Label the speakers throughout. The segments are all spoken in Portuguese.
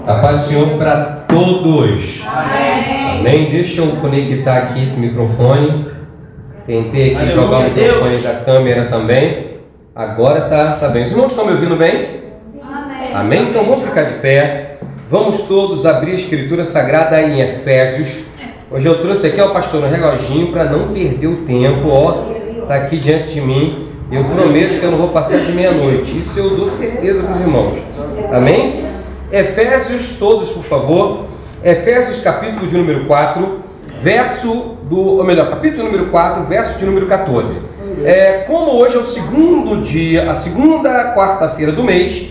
Speaker 1: A paz do Senhor para todos. Amém. Deixa eu conectar aqui esse microfone. Tentei aqui jogar o microfone da câmera também. Agora tá bem. Os irmãos estão me ouvindo bem? Amém? Então vamos ficar de pé. Vamos todos abrir a Escritura Sagrada em Efésios. Hoje eu trouxe aqui o pastor no reloginho para não perder o tempo. Ó, está aqui diante de mim. Eu prometo que eu não vou passar de meia-noite. Isso eu dou certeza para os irmãos. Amém? Efésios, todos por favor. Efésios capítulo de número 4, capítulo número 4, verso de número 14. Como hoje é o segundo dia, a segunda quarta-feira do mês,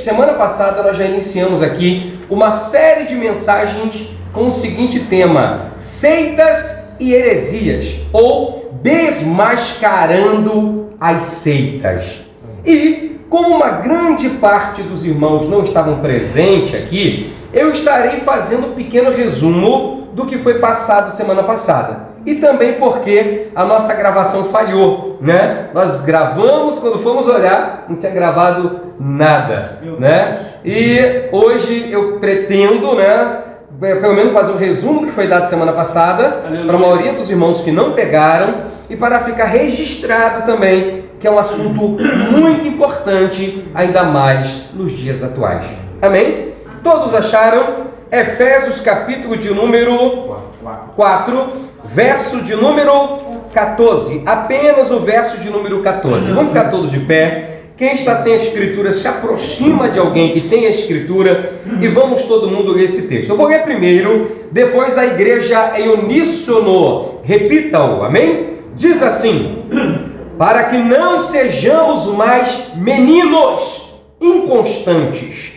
Speaker 1: semana passada nós já iniciamos aqui uma série de mensagens com o seguinte tema: seitas e heresias, ou desmascarando as seitas. E como uma grande parte dos irmãos não estavam presentes aqui, eu estarei fazendo um pequeno resumo do que foi passado semana passada. E também porque a nossa gravação falhou, né? Nós gravamos, quando fomos olhar, não tinha gravado nada, né? E hoje eu pretendo, né, pelo menos fazer um resumo do que foi dado semana passada, para a maioria dos irmãos que não pegaram, e para ficar registrado também, que é um assunto muito importante, ainda mais nos dias atuais. Amém? Todos acharam? Efésios capítulo de número 4, verso de número 14. Apenas o verso de número 14. Vamos ficar todos de pé. Quem está sem a Escritura se aproxima de alguém que tem a Escritura e vamos todo mundo ler esse texto. Eu vou ler primeiro, depois a igreja em uníssono repita-o. Amém? Diz assim: para que não sejamos mais meninos inconstantes,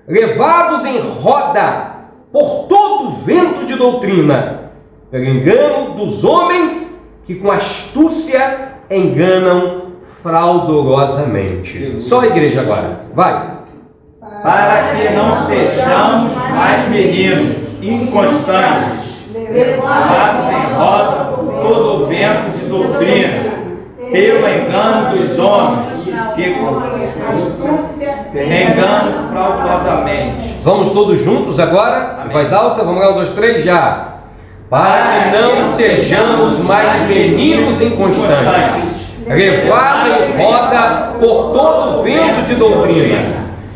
Speaker 1: levados em roda por todo vento de doutrina, pelo engano dos homens que com astúcia enganam fraudulosamente. Só a igreja agora, vai.
Speaker 2: Para que não sejamos mais meninos inconstantes, levados em roda por todo vento de doutrina, pelo engano dos homens que enganam fraudulosamente.
Speaker 1: Vamos todos juntos agora? Amém. Voz alta, vamos lá, 1, 2, 3, já. Para que não sejamos mais meninos inconstantes, levados em roda por todo vento de doutrina,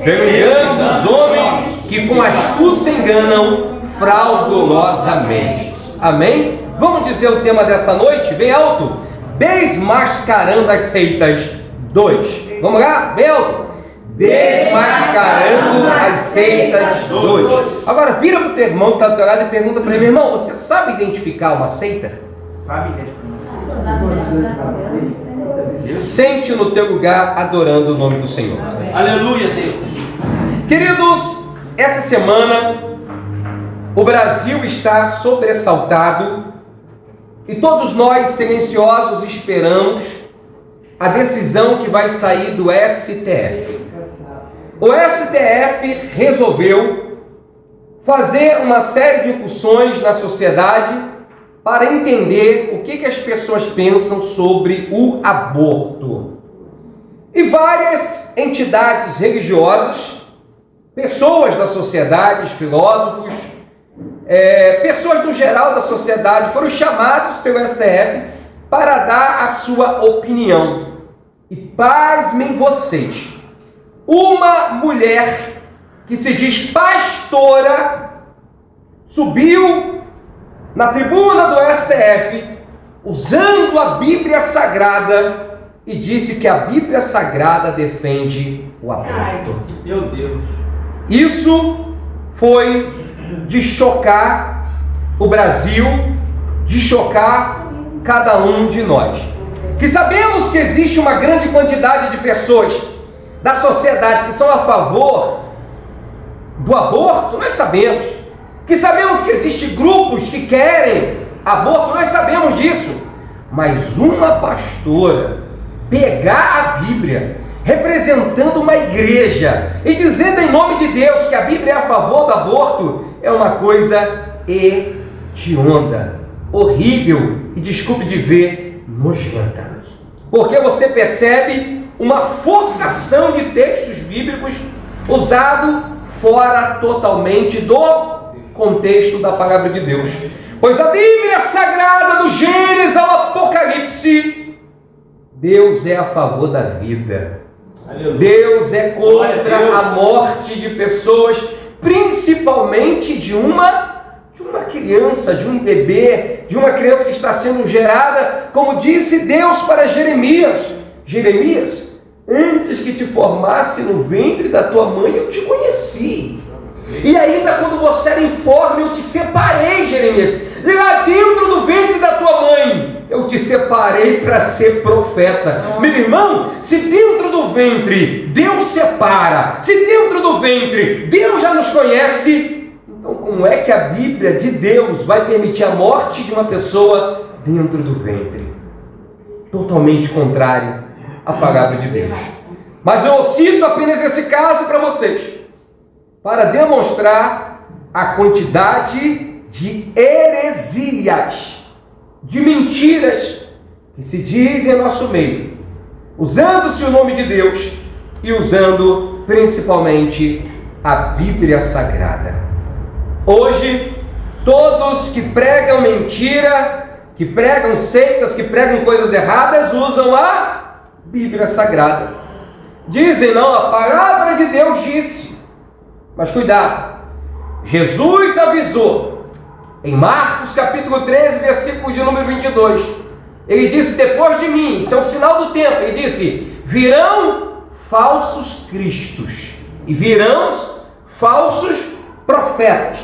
Speaker 1: pelo engano dos homens que com astúcia enganam fraudulosamente. Amém? Vamos dizer o tema dessa noite, bem alto: desmascarando as seitas 2. Vamos lá? Bem alto. Desmascarando as seitas 2. Agora vira para o teu irmão que está do teu lado e pergunta para ele: irmão, você sabe identificar uma seita?
Speaker 2: Sabe identificar?
Speaker 1: Sente no teu lugar adorando o nome do Senhor.
Speaker 2: Aleluia, Deus.
Speaker 1: Queridos, essa semana o Brasil está sobressaltado e todos nós silenciosos esperamos a decisão que vai sair do STF. O STF resolveu fazer uma série de incursões na sociedade para entender o que as pessoas pensam sobre o aborto. E várias entidades religiosas, pessoas da sociedade, filósofos, pessoas no geral da sociedade foram chamados pelo STF para dar a sua opinião. E pasmem vocês, uma mulher que se diz pastora subiu na tribuna do STF usando a Bíblia Sagrada e disse que a Bíblia Sagrada defende o aborto.
Speaker 2: Meu Deus.
Speaker 1: Isso foi de chocar o Brasil, de chocar cada um de nós. Que sabemos que existe uma grande quantidade de pessoas da sociedade que são a favor do aborto, nós sabemos. Que sabemos que existem grupos que querem aborto, nós sabemos disso. Mas uma pastora pegar a Bíblia, representando uma igreja, e dizendo em nome de Deus que a Bíblia é a favor do aborto, é uma coisa hedionda, horrível e, desculpe dizer, nojenta. Porque você percebe uma forçação de textos bíblicos usado fora totalmente do contexto da palavra de Deus. Pois a Bíblia Sagrada, do Gênesis ao Apocalipse, Deus é a favor da vida.
Speaker 2: Aleluia.
Speaker 1: Deus é contra a morte de pessoas, principalmente de uma criança, de um bebê, de uma criança que está sendo gerada, como disse Deus para Jeremias: Jeremias, antes que te formasse no ventre da tua mãe, eu te conheci. E ainda quando você era informe, eu te separei, Jeremias. Lá dentro do ventre da tua mãe, eu te separei para ser profeta. Meu irmão, se dentro do ventre Deus separa, se dentro do ventre Deus já nos conhece, então como é que a Bíblia de Deus vai permitir a morte de uma pessoa dentro do ventre? Totalmente contrário à palavra de Deus. Mas eu cito apenas esse caso para vocês, para demonstrar a quantidade de heresias, de mentiras que se dizem em nosso meio, usando-se o nome de Deus e usando principalmente a Bíblia Sagrada. Hoje, todos que pregam mentira, que pregam seitas, que pregam coisas erradas, usam a Bíblia Sagrada. Dizem, não, a palavra de Deus disse. Mas cuidado, Jesus avisou em Marcos capítulo 13, versículo de número 22. Ele disse: depois de mim, isso é um sinal do tempo, ele disse: virão falsos cristos e virão falsos profetas,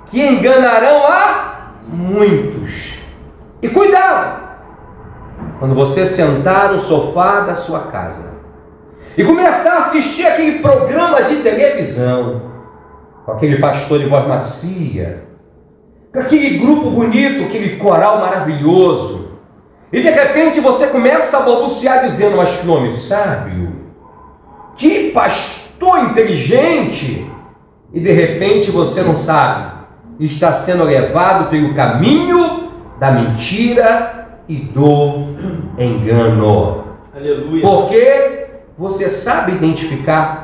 Speaker 1: que enganarão a muitos. E cuidado, quando você sentar no sofá da sua casa e começar a assistir aquele programa de televisão, com aquele pastor de voz macia, com aquele grupo bonito, aquele coral maravilhoso, e de repente você começa a balbuciar dizendo: mas que homem sábio, que pastor inteligente, e de repente você não sabe, está sendo levado pelo caminho da mentira e do engano.
Speaker 2: Aleluia.
Speaker 1: Porque você sabe identificar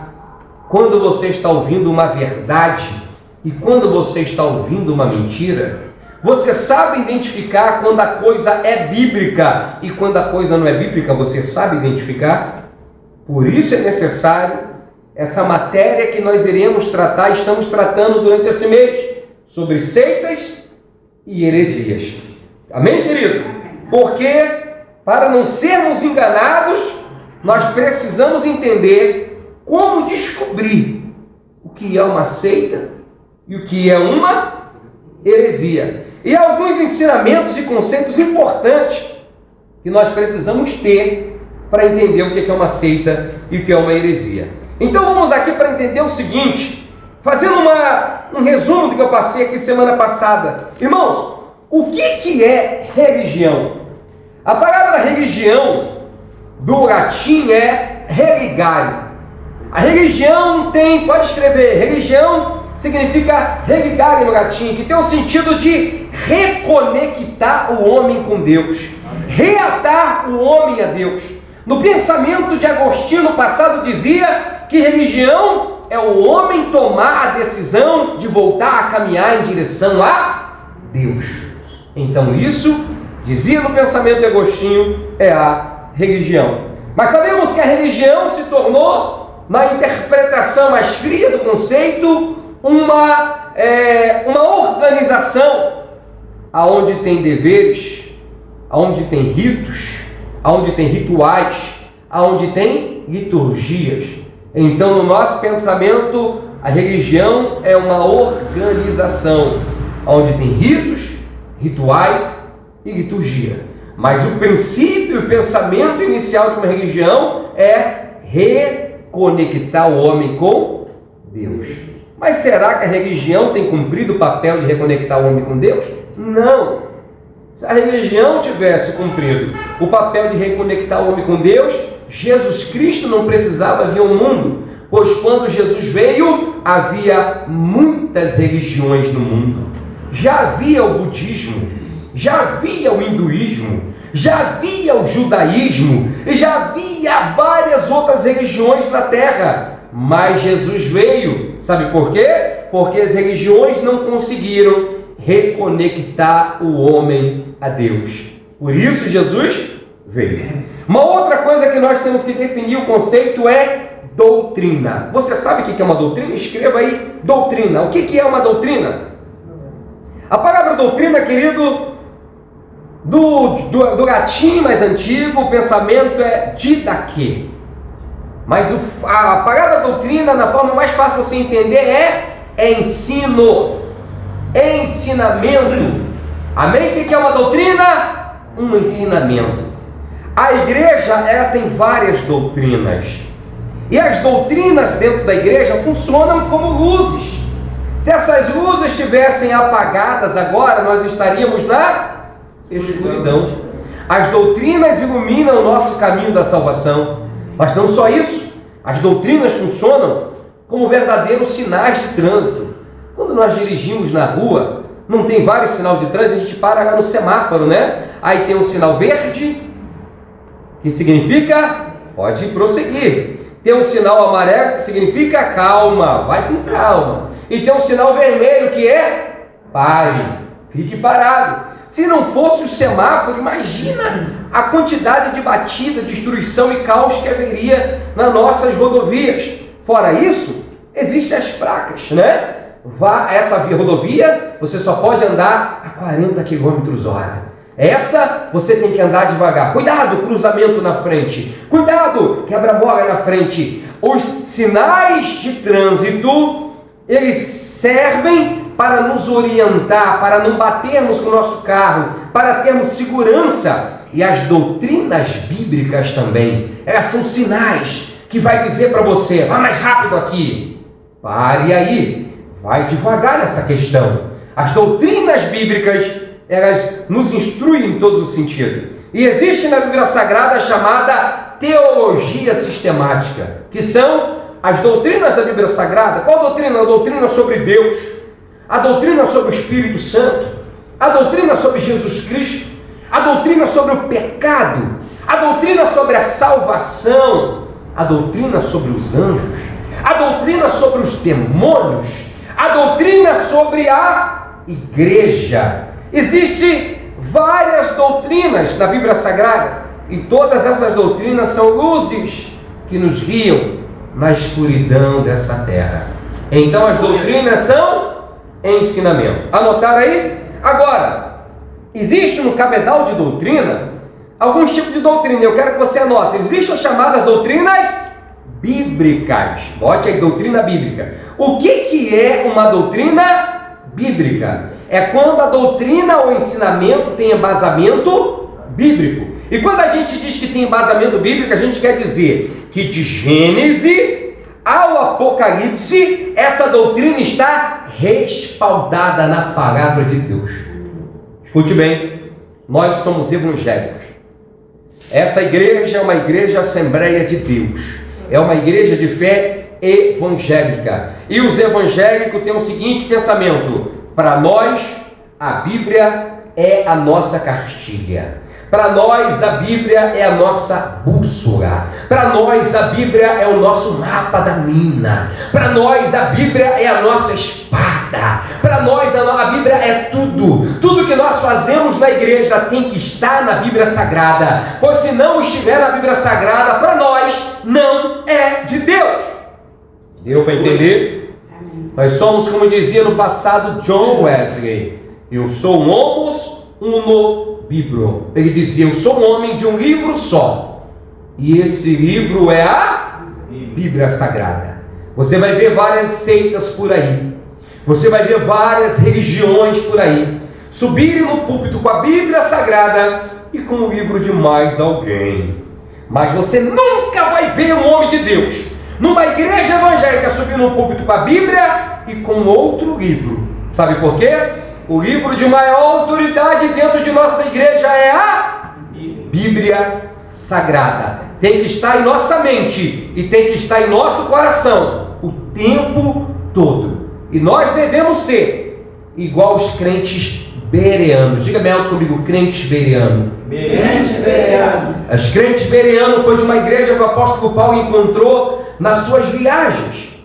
Speaker 1: quando você está ouvindo uma verdade e quando você está ouvindo uma mentira. Você sabe identificar quando a coisa é bíblica e quando a coisa não é bíblica. Você sabe identificar? Por isso é necessário essa matéria que nós iremos tratar, estamos tratando durante esse mês, sobre seitas e heresias. Amém, querido? Porque para não sermos enganados, nós precisamos entender como descobrir o que é uma seita e o que é uma heresia. E há alguns ensinamentos e conceitos importantes que nós precisamos ter para entender o que é uma seita e o que é uma heresia. Então vamos aqui para entender o seguinte, fazendo um resumo do que eu passei aqui semana passada. Irmãos, o que é religião? A palavra religião do latim é religare. A religião pode escrever, religião significa religare no latim, que tem o sentido de reconectar o homem com Deus, reatar o homem a Deus. No pensamento de Agostinho, no passado, dizia que religião é o homem tomar a decisão de voltar a caminhar em direção a Deus. Então isso, dizia no pensamento de Agostinho, é a religião. Mas sabemos que a religião se tornou, na interpretação mais fria do conceito, uma organização aonde tem deveres, aonde tem ritos, aonde tem rituais, aonde tem liturgias. Então, no nosso pensamento, a religião é uma organização onde tem ritos, rituais e liturgia. Mas o princípio e o pensamento inicial de uma religião é reconectar o homem com Deus. Mas será que a religião tem cumprido o papel de reconectar o homem com Deus? Não. Se a religião tivesse cumprido o papel de reconectar o homem com Deus, Jesus Cristo não precisava vir ao mundo, pois quando Jesus veio, havia muitas religiões no mundo. Já havia o budismo, já havia o hinduísmo, já havia o judaísmo, e já havia várias outras religiões na terra. Mas Jesus veio, Sabe por quê? Porque as religiões não conseguiram reconectar o homem a Deus. Por isso Jesus veio. Uma outra coisa que nós temos que definir o conceito é doutrina. Você sabe o que é uma doutrina? Escreva aí, doutrina. O que é uma doutrina? A palavra doutrina, querido, do latim mais antigo, o pensamento é didaquê. Mas a palavra doutrina, na forma mais fácil de você entender, é ensino, ensinamento. Amém? O que é uma doutrina? Um ensinamento. A igreja, ela tem várias doutrinas. E as doutrinas dentro da igreja funcionam como luzes. Se essas luzes estivessem apagadas agora, nós estaríamos na escuridão. As doutrinas iluminam o nosso caminho da salvação. Mas não só isso. As doutrinas funcionam como verdadeiros sinais de trânsito. Quando nós dirigimos na rua, não tem vários sinais de trânsito, a gente para lá no semáforo, né? Aí tem um sinal verde, que significa pode prosseguir. Tem um sinal amarelo, que significa calma, vai com calma. E tem um sinal vermelho, que é pare, fique parado. Se não fosse o semáforo, imagina a quantidade de batida, destruição e caos que haveria nas nossas rodovias. Fora isso, existem as placas, né? Essa rodovia, você só pode andar a 40 km/h. Essa, você tem que andar devagar. Cuidado, cruzamento na frente. Cuidado, quebra-mola na frente. Os sinais de trânsito, eles servem para nos orientar, para não batermos com o nosso carro, para termos segurança. E as doutrinas bíblicas também, elas são sinais que vai dizer para você, vá mais rápido aqui, pare aí, vai devagar nessa questão. As doutrinas bíblicas, elas nos instruem em todo o sentido. E existe na Bíblia Sagrada a chamada teologia sistemática, que são as doutrinas da Bíblia Sagrada. Qual doutrina? A doutrina sobre Deus, a doutrina sobre o Espírito Santo, a doutrina sobre Jesus Cristo, a doutrina sobre o pecado, a doutrina sobre a salvação, a doutrina sobre os anjos, a doutrina sobre os demônios, a doutrina sobre a igreja. Existem várias doutrinas na Bíblia Sagrada e todas essas doutrinas são luzes que nos guiam na escuridão dessa terra. Então as doutrinas são ensinamento. Anotaram aí? Agora, existe no cabedal de doutrina alguns tipos de doutrina. Eu quero que você anote. Existem as chamadas doutrinas bíblicas. Bote aí, doutrina bíblica. O que é uma doutrina bíblica? É quando a doutrina ou ensinamento tem embasamento bíblico. E quando a gente diz que tem embasamento bíblico, a gente quer dizer que de Gênesis ao Apocalipse, essa doutrina está respaldada na palavra de Deus. Escute bem, nós somos evangélicos. Essa igreja é uma igreja Assembleia de Deus. É uma igreja de fé evangélica. E os evangélicos têm o seguinte pensamento: para nós, a Bíblia é a nossa cartilha. Para nós, a Bíblia é a nossa bússola. Para nós, a Bíblia é o nosso mapa da mina. Para nós, a Bíblia é a nossa espada. Para nós, a Bíblia é tudo. Tudo que nós fazemos na igreja tem que estar na Bíblia Sagrada. Pois se não estiver na Bíblia Sagrada, para nós, não é de Deus. Deu para entender? Nós somos, como dizia no passado John Wesley, eu sou um homos uno Bíblia. Ele dizia, eu sou um homem de um livro só. E esse livro é a Bíblia Sagrada. Você vai ver várias seitas por aí. Você vai ver várias religiões por aí subirem no púlpito com a Bíblia Sagrada e com o livro de mais alguém. Mas você nunca vai ver um homem de Deus numa igreja evangélica subir no púlpito com a Bíblia e com outro livro. Sabe por quê? O livro de maior autoridade dentro de nossa igreja é a Bíblia Sagrada. Tem que estar em nossa mente e tem que estar em nosso coração o tempo todo. E nós devemos ser igual os crentes bereanos. Diga bem alto comigo, crentes bereanos.
Speaker 2: Crentes bereanos.
Speaker 1: As crentes bereanos foi de uma igreja que o apóstolo Paulo encontrou nas suas viagens.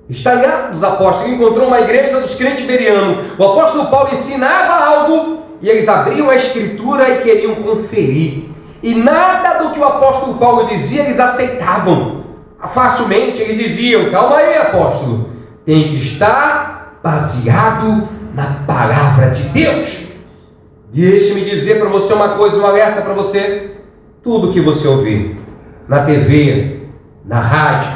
Speaker 1: Está em Atos dos Apóstolos. Ele encontrou uma igreja dos crentes bereanos. O apóstolo Paulo ensinava algo e eles abriam a escritura e queriam conferir. E nada do que o apóstolo Paulo dizia eles aceitavam. Facilmente eles diziam: calma aí, apóstolo, tem que estar baseado na palavra de Deus. Deixe-me dizer para você uma coisa, um alerta para você. Tudo que você ouvir na TV, na rádio,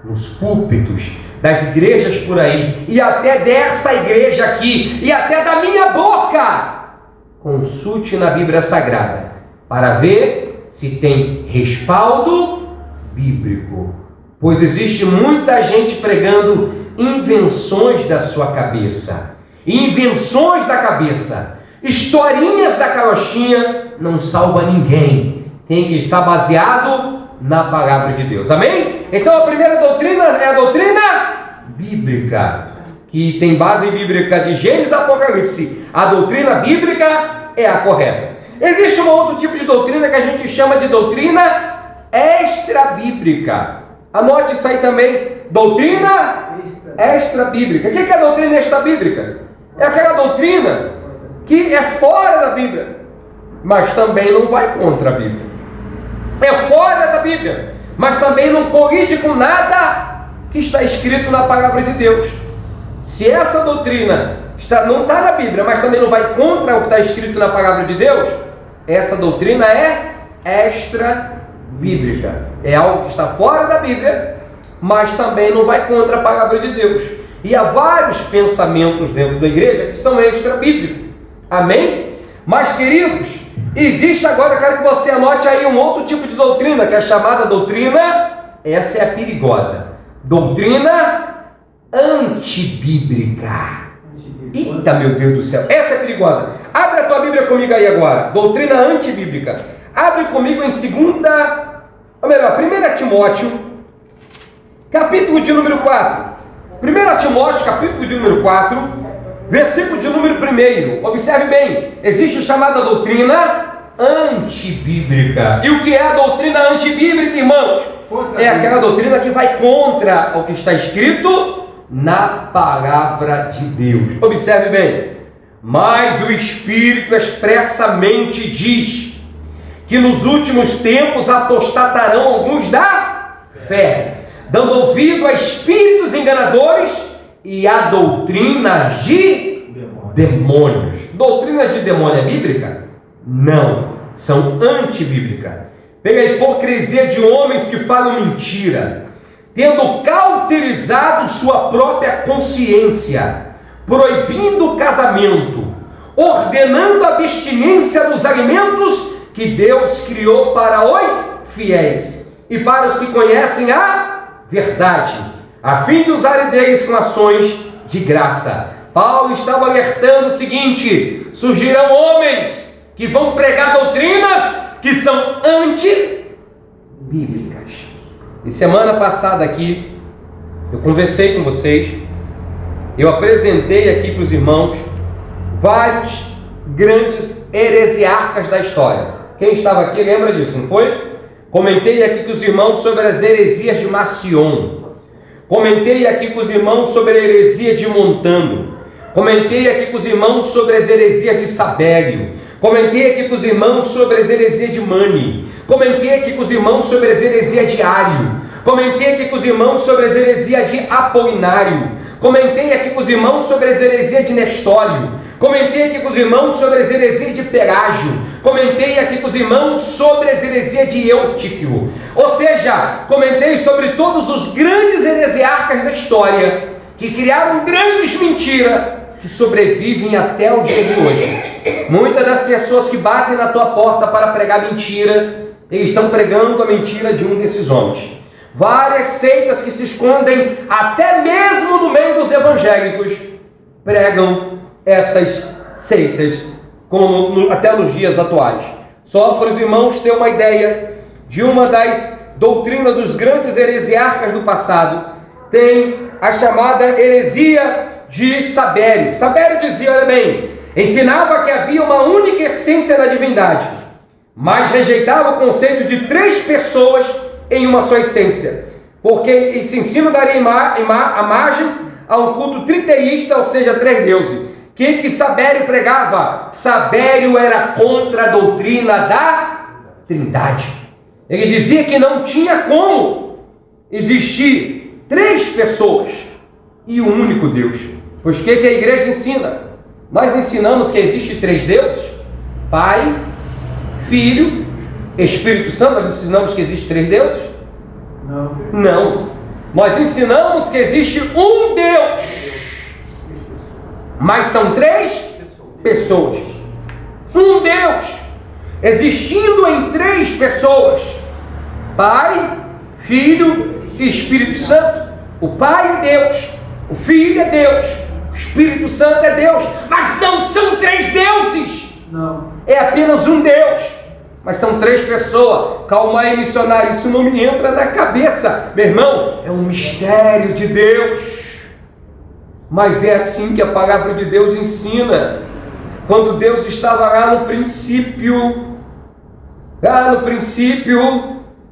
Speaker 1: nos púlpitos, das igrejas por aí, e até dessa igreja aqui, e até da minha boca, consulte na Bíblia Sagrada, para ver se tem respaldo bíblico. Pois existe muita gente pregando invenções da sua cabeça, invenções da cabeça, historinhas da carochinha, não salva ninguém. Tem que estar baseado na palavra de Deus. Amém? Então a primeira doutrina é a doutrina bíblica, que tem base bíblica de Gênesis e Apocalipse. A doutrina bíblica é a correta. Existe um outro tipo de doutrina que a gente chama de doutrina extra-bíblica. Anote isso aí também. Doutrina extra-bíblica. O que é a doutrina extra-bíblica? É aquela doutrina que é fora da Bíblia, mas também não vai contra a Bíblia. É fora da Bíblia, mas também não colide com nada que está escrito na palavra de Deus. Se essa doutrina não está na Bíblia, mas também não vai contra o que está escrito na palavra de Deus, essa doutrina é extra-bíblica. É algo que está fora da Bíblia, mas também não vai contra a palavra de Deus. E há vários pensamentos dentro da igreja que são extra-bíblicos. Amém? Mas, queridos, existe agora, eu quero que você anote aí um outro tipo de doutrina, que é a chamada doutrina, essa é a perigosa, doutrina antibíblica. Eita, meu Deus do céu, essa é perigosa. Abre a tua Bíblia comigo aí agora, doutrina antibíblica. Abre comigo em 1 Timóteo, capítulo de número 4. 1 Timóteo, capítulo de número 4, versículo de número 1. Observe bem, existe chamada doutrina antibíblica. E o que é a doutrina antibíblica, irmãos? É aquela doutrina que vai contra o que está escrito na palavra de Deus. Observe bem. Mas o Espírito expressamente diz que nos últimos tempos apostatarão alguns da fé, dando ouvido a espíritos enganadores e a doutrinas de demônios. Doutrinas de demônio é bíblica? Não, são antibíblicas. Pela hipocrisia de homens que falam mentira, tendo cauterizado sua própria consciência, proibindo o casamento, ordenando a abstinência dos alimentos que Deus criou para os fiéis e para os que conhecem a verdade, a fim de usarem deles com ações de graça. Paulo estava alertando o seguinte: surgirão homens que vão pregar doutrinas que são antibíblicas. E semana passada aqui, eu conversei com vocês, eu apresentei aqui para os irmãos vários grandes heresiarcas da história. Quem estava aqui lembra disso, não foi? Comentei aqui com os irmãos sobre as heresias de Marcion. Comentei aqui com os irmãos sobre a heresia de Montano. Comentei aqui com os irmãos sobre as heresias de Sabélio. Comentei aqui com os irmãos sobre as heresias de Mani. Comentei aqui com os irmãos sobre as heresias de Ário. Comentei aqui com os irmãos sobre as heresias de Apolinário. Comentei aqui com os irmãos sobre as heresias de Nestório. Comentei aqui com os irmãos sobre as heresias de Pelágio. Comentei aqui com os irmãos sobre as heresias de Eutíquio. Ou seja, comentei sobre todos os grandes heresiarcas da história que criaram grandes mentiras que sobrevivem até o dia de hoje. Muitas das pessoas que batem na tua porta para pregar mentira, eles estão pregando a mentira de um desses homens. Várias seitas que se escondem até mesmo no meio dos evangélicos pregam essas seitas, como até nos dias atuais. Só para os irmãos terem uma ideia de uma das doutrinas dos grandes heresiarcas do passado, tem a chamada heresia de Sabélio. Sabélio dizia, olha bem, ensinava que havia uma única essência da divindade, mas rejeitava o conceito de três pessoas em uma só essência. porque esse ensino daria a margem a um culto triteísta, ou seja, 3 deuses. O que Sabério pregava? Sabério era contra a doutrina da Trindade. Ele dizia que não tinha como existir 3 pessoas e um único Deus. Pois o que a igreja ensina? Nós ensinamos que existe 3 deuses: Pai, Filho, Espírito Santo. Nós ensinamos que existe 3 deuses? Não. Nós ensinamos que existe um Deus, mas são 3 pessoas. Um Deus, existindo em 3 pessoas: Pai, Filho e Espírito Santo. O Pai é Deus, o Filho é Deus, o Espírito Santo é Deus, mas não são 3 deuses.
Speaker 3: Não.
Speaker 1: É apenas um Deus, mas são 3 pessoas. Calma aí, missionário, isso não me entra na cabeça. Meu irmão, é um mistério de Deus. Mas é assim que a palavra de Deus ensina. Quando Deus estava lá no princípio,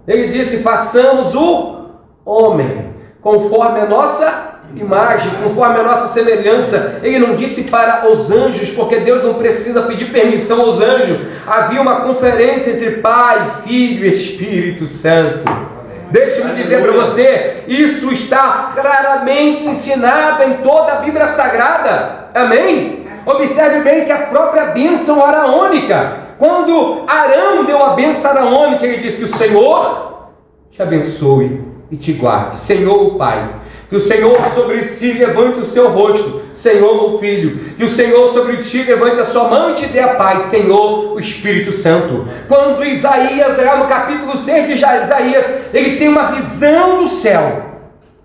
Speaker 1: Ele disse: façamos o homem conforme a nossa imagem, conforme a nossa semelhança. Ele não disse para os anjos, porque Deus não precisa pedir permissão aos anjos. Havia uma conferência entre Pai, Filho e Espírito Santo. Deixa-me dizer para você, isso está claramente ensinado em toda a Bíblia Sagrada. Amém? Observe bem que a própria bênção araônica, quando Arão deu a bênção araônica, ele disse que o Senhor te abençoe e te guarde. Senhor, o Pai. Que o Senhor sobre si levante o seu rosto, Senhor, o Filho. Que o Senhor sobre ti levante a sua mão e te dê a paz, Senhor, o Espírito Santo. Quando Isaías, no capítulo 6 de Isaías, ele tem uma visão do céu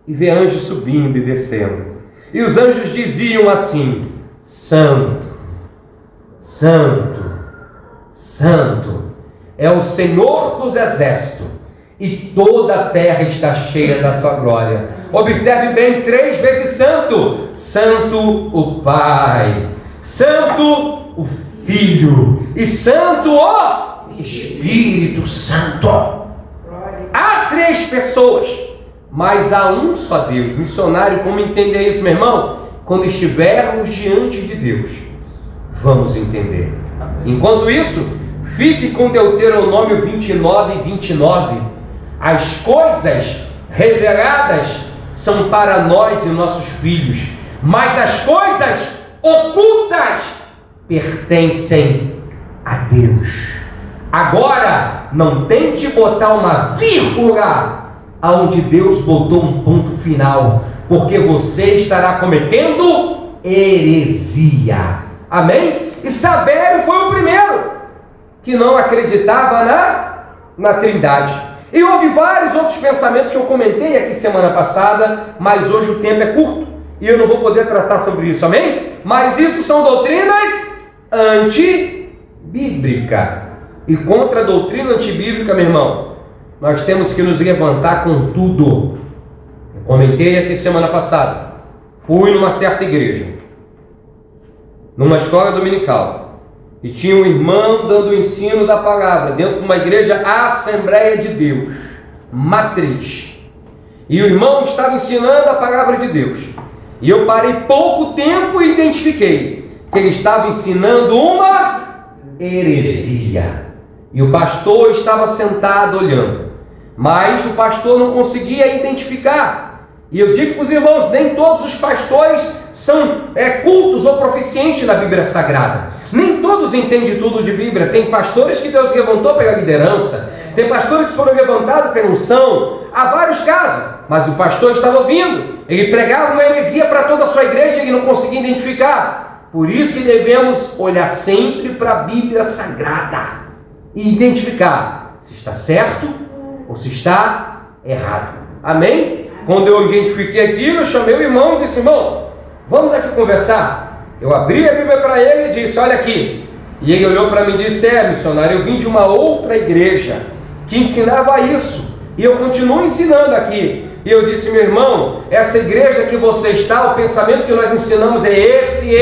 Speaker 1: e vê anjos subindo e descendo. E os anjos diziam assim: Santo, Santo, Santo é o Senhor dos exércitos, e toda a terra está cheia da sua glória. Observe bem, 3 vezes santo: Santo o Pai, Santo o Filho e Santo o Espírito Santo. Há 3 pessoas, mas há um só Deus. Missionário, como entender isso, meu irmão? Quando estivermos diante de Deus, vamos entender. Enquanto isso, fique com Deuteronômio 29 e 29. As coisas reveladas são para nós e nossos filhos, mas as coisas ocultas pertencem a Deus. Agora, não tente botar uma vírgula aonde Deus botou um ponto final, porque você estará cometendo heresia. Amém? E Sabério foi o primeiro que não acreditava na Trindade. E houve vários outros pensamentos que eu comentei aqui semana passada, mas hoje o tempo é curto e eu não vou poder tratar sobre isso, amém? Mas isso são doutrinas antibíblicas. E contra a doutrina antibíblica, meu irmão, nós temos que nos levantar com tudo. Eu comentei aqui semana passada. Fui numa certa igreja, numa escola dominical, e tinha um irmão dando o ensino da palavra dentro de uma igreja Assembleia de Deus, matriz. E o irmão estava ensinando a palavra de Deus. E eu parei pouco tempo e identifiquei que ele estava ensinando uma heresia. E o pastor estava sentado olhando, mas o pastor não conseguia identificar. E eu digo para os irmãos, nem todos os pastores são cultos ou proficientes na Bíblia Sagrada. Nem todos entendem tudo de Bíblia. Tem pastores que Deus levantou pela liderança, tem pastores que foram levantados pela unção. Há vários casos, mas o pastor estava ouvindo, ele pregava uma heresia para toda a sua igreja e ele não conseguia identificar. Por isso que devemos olhar sempre para a Bíblia Sagrada e identificar se está certo ou se está errado. Amém? Quando eu identifiquei aquilo, eu chamei o irmão e disse: irmão, vamos aqui conversar. Eu abri a Bíblia para ele e disse: olha aqui. E ele olhou para mim e disse: missionário, eu vim de uma outra igreja que ensinava isso, e eu continuo ensinando aqui. E eu disse: meu irmão, essa igreja que você está, o pensamento que nós ensinamos é esse.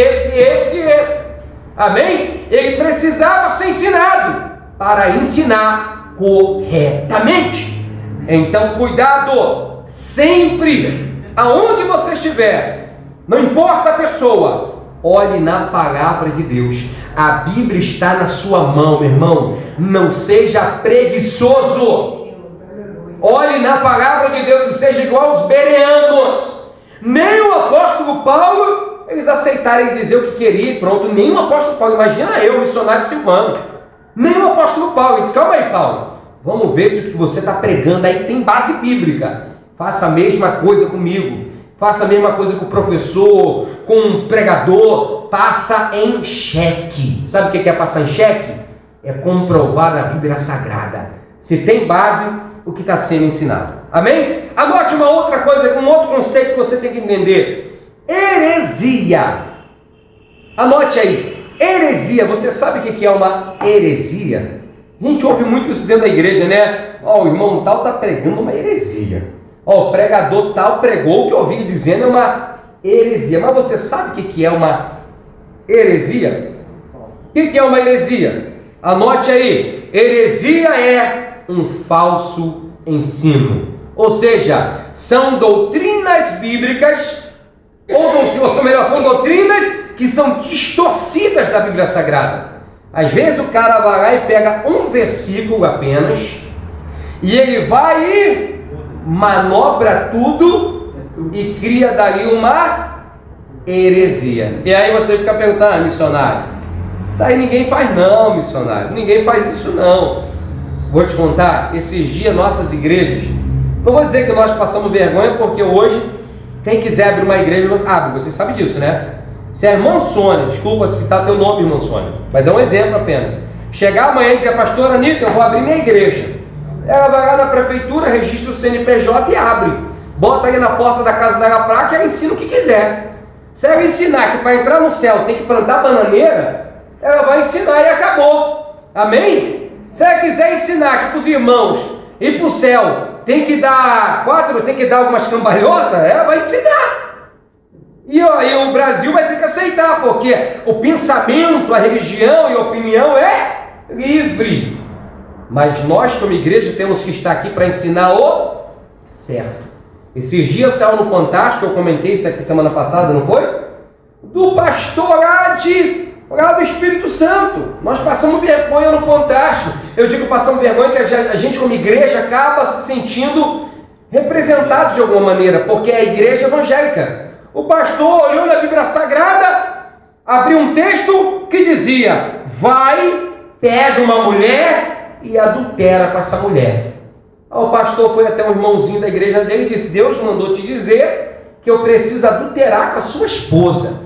Speaker 1: Amém? Ele precisava ser ensinado para ensinar corretamente. Então, cuidado. sempre, aonde você estiver, não importa a pessoa, olhe na palavra de Deus. A Bíblia está na sua mão, meu irmão. Não seja preguiçoso. Olhe na palavra de Deus e seja igual aos bereanos. Nem o apóstolo Paulo, eles aceitarem dizer o que queria e pronto. Nem o apóstolo Paulo, imagina eu, missionário Silvano. Nem o apóstolo Paulo. Ele disse, calma aí, Paulo. Vamos ver se o que você está pregando aí tem base bíblica. Faça a mesma coisa comigo. Faça a mesma coisa com o professor, com o pregador. Passa em xeque. Sabe o que é passar em xeque? É comprovar a Bíblia Sagrada. Se tem base, o que está sendo ensinado. Amém? Anote uma outra coisa, um outro conceito que você tem que entender. Heresia. Anote aí. Heresia. Você sabe o que é uma heresia? A gente ouve muito isso dentro da igreja, né? Ó, o irmão tal está pregando uma heresia. Ó, o pregador tal pregou o que eu ouvi dizendo é uma heresia. Mas você sabe o que é uma heresia? O que é uma heresia? Anote aí. Heresia é um falso ensino. Ou seja, são doutrinas bíblicas, ou melhor, são doutrinas que são distorcidas da Bíblia Sagrada. Às vezes o cara vai lá e pega um versículo apenas, e ele vai e manobra tudo e cria dali uma heresia. E aí você fica perguntando, missionário, isso aí ninguém faz não, missionário, ninguém faz isso não. Vou te contar, esses dias nossas igrejas, não vou dizer que nós passamos vergonha, porque hoje, quem quiser abrir uma igreja, abre, você sabe disso, né? Se a irmã Sônia, desculpa citar teu nome, irmã Sônia, mas é um exemplo apenas, chegar amanhã e dizer, pastora Anitta, eu vou abrir minha igreja. Ela vai lá na prefeitura, registra o CNPJ e abre. Bota aí na porta da casa da placa e ela ensina o que quiser. Se ela ensinar que para entrar no céu tem que plantar bananeira, ela vai ensinar e acabou. Amém? Se ela quiser ensinar que para os irmãos ir para o céu tem que dar algumas cambalhotas, ela vai ensinar. E aí o Brasil vai ter que aceitar, porque o pensamento, a religião e a opinião é livre. Mas nós, como igreja, temos que estar aqui para ensinar o certo. Esses dias saiu no Fantástico, eu comentei isso aqui semana passada, não foi? Do pastor lá do Espírito Santo. Nós passamos vergonha no Fantástico. Eu digo passamos vergonha que a gente como igreja acaba se sentindo representado de alguma maneira, porque é a igreja evangélica. O pastor olhou na Bíblia Sagrada, abriu um texto que dizia, vai, pega uma mulher e adultera com essa mulher. O pastor foi até um irmãozinho da igreja dele e disse, Deus mandou te dizer que eu preciso adulterar com a sua esposa.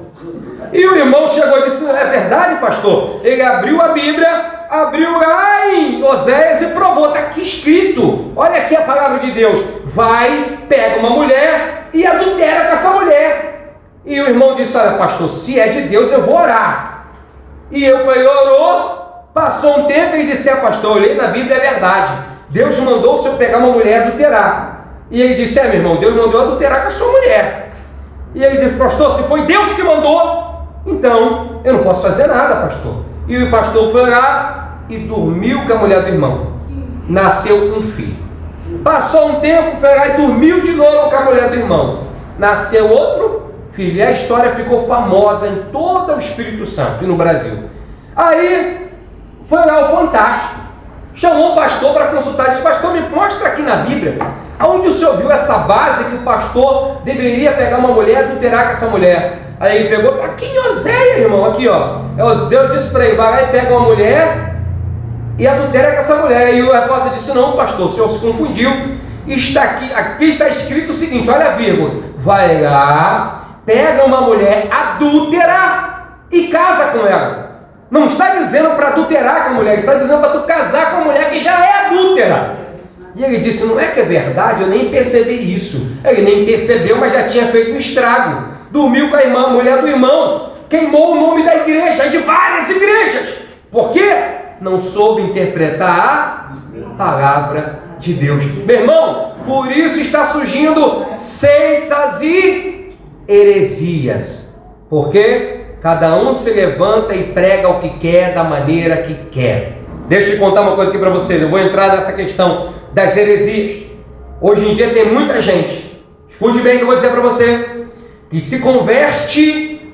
Speaker 1: E o irmão chegou e disse, não é verdade, pastor? Ele abriu a Bíblia, abriu lá em Oséias e provou, está aqui escrito, olha aqui a palavra de Deus, vai, pega uma mulher e adultera com essa mulher. E o irmão disse, olha pastor, se é de Deus eu vou orar. E ele orou, passou um tempo e disse, pastor, eu olhei na Bíblia, é verdade, Deus mandou o senhor pegar uma mulher e adulterar. E ele disse, meu irmão, Deus mandou adulterar com a sua mulher. E ele disse, pastor, se foi Deus que mandou, então eu não posso fazer nada, pastor. E o pastor foi lá e dormiu com a mulher do irmão. Nasceu um filho. Passou um tempo, foi lá e dormiu de novo com a mulher do irmão. Nasceu outro filho. E a história ficou famosa em todo o Espírito Santo e no Brasil. Aí foi lá o Fantástico. Chamou o pastor para consultar. Disse, pastor, me mostra aqui na Bíblia aonde o senhor viu essa base que o pastor deveria pegar uma mulher e adulterar com essa mulher. Aí ele pegou, tá aqui em Oséias, irmão, aqui ó. Deus disse para ele, vai lá e pega uma mulher e adultera com essa mulher. E o repórter disse, não, pastor, o senhor se confundiu. Aqui está escrito o seguinte, olha a vírgula. Vai lá, pega uma mulher adúltera e casa com ela. Não está dizendo para adulterar com a mulher, está dizendo para tu casar com a mulher que já é adúltera. E ele disse, não é que é verdade, eu nem percebi isso. Ele nem percebeu, mas já tinha feito um estrago. Dormiu com a irmã, a mulher do irmão, queimou o nome da igreja, de várias igrejas. Por quê? Não soube interpretar a palavra de Deus. Meu irmão, por isso está surgindo seitas e heresias. Por quê? Cada um se levanta e prega o que quer, da maneira que quer. Deixa eu te contar uma coisa aqui para vocês. Eu vou entrar nessa questão das heresias. Hoje em dia tem muita gente, escute bem o que eu vou dizer para você, que se converte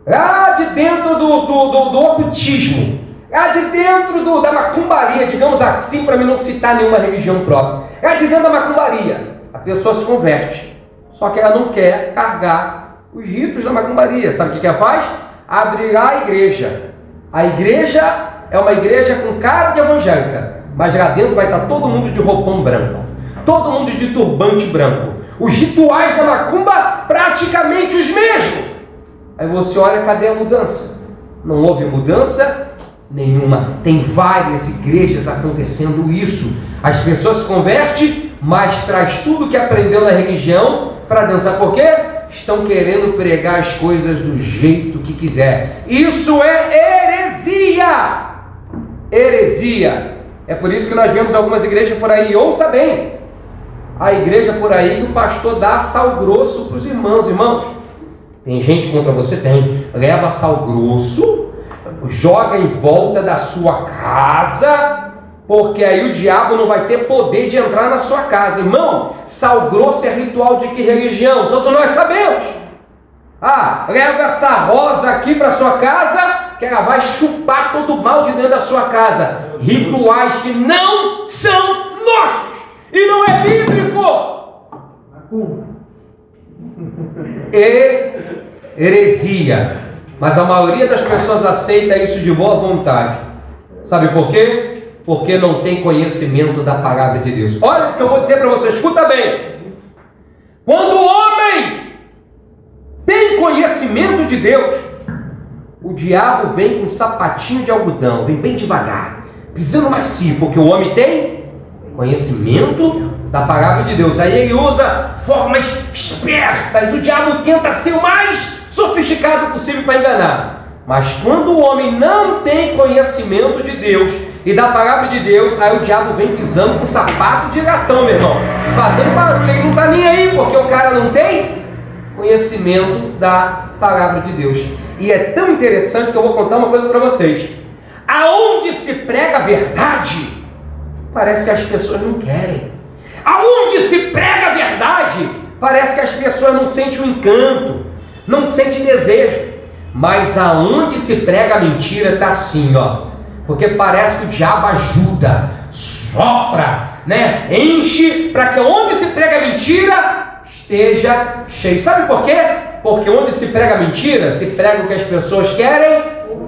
Speaker 1: lá de dentro do ocultismo, lá de dentro da macumbaria, digamos assim, para mim não citar nenhuma religião própria, lá de dentro da macumbaria, a pessoa se converte, só que ela não quer carregar os ritos da macumbaria. Sabe o que ela faz? Abre lá a igreja. A igreja é uma igreja com cara de evangélica, mas lá dentro vai estar todo mundo de roupão branco, todo mundo de turbante branco. Os rituais da macumba praticamente os mesmos. Aí você olha, cadê a mudança? Não houve mudança nenhuma. Tem várias igrejas acontecendo isso. As pessoas se convertem, mas traz tudo que aprendeu na religião para dançar. Por quê? Estão querendo pregar as coisas do jeito que quiser. Isso é heresia! Heresia! É por isso que nós vemos algumas igrejas por aí. Ouça bem! A igreja por aí que o pastor dá sal grosso para os irmãos. Irmãos, tem gente contra você? Tem. Leva sal grosso, joga em volta da sua casa, porque aí o diabo não vai ter poder de entrar na sua casa. Irmão, sal grosso é ritual de que religião? Todos nós sabemos. Leva essa rosa aqui para sua casa, que ela vai chupar todo o mal de dentro da sua casa. Rituais que não são nossos e não é bíblico. Heresia. Mas a maioria das pessoas aceita isso de boa vontade. Sabe por quê? Porque não tem conhecimento da palavra de Deus. Olha o que eu vou dizer para você, escuta bem. Quando o homem tem conhecimento de Deus, o diabo vem com um sapatinho de algodão, vem bem devagar, pisando macio, porque o homem tem conhecimento da palavra de Deus. Aí ele usa formas espertas, o diabo tenta ser o mais sofisticado possível para enganar. Mas quando o homem não tem conhecimento de Deus e da palavra de Deus, aí o diabo vem pisando com sapato de gatão, meu irmão, fazendo barulho. Ele não está nem aí, porque o cara não tem conhecimento da palavra de Deus. E é tão interessante que eu vou contar uma coisa para vocês. Aonde se prega a verdade, parece que as pessoas não querem. Aonde se prega a verdade, parece que as pessoas não sentem o encanto, não sentem desejo. Mas aonde se prega a mentira, está assim, ó. Porque parece que o diabo ajuda, sopra, né? Enche para que onde se prega a mentira esteja cheio. Sabe por quê? Porque onde se prega a mentira, se prega o que as pessoas querem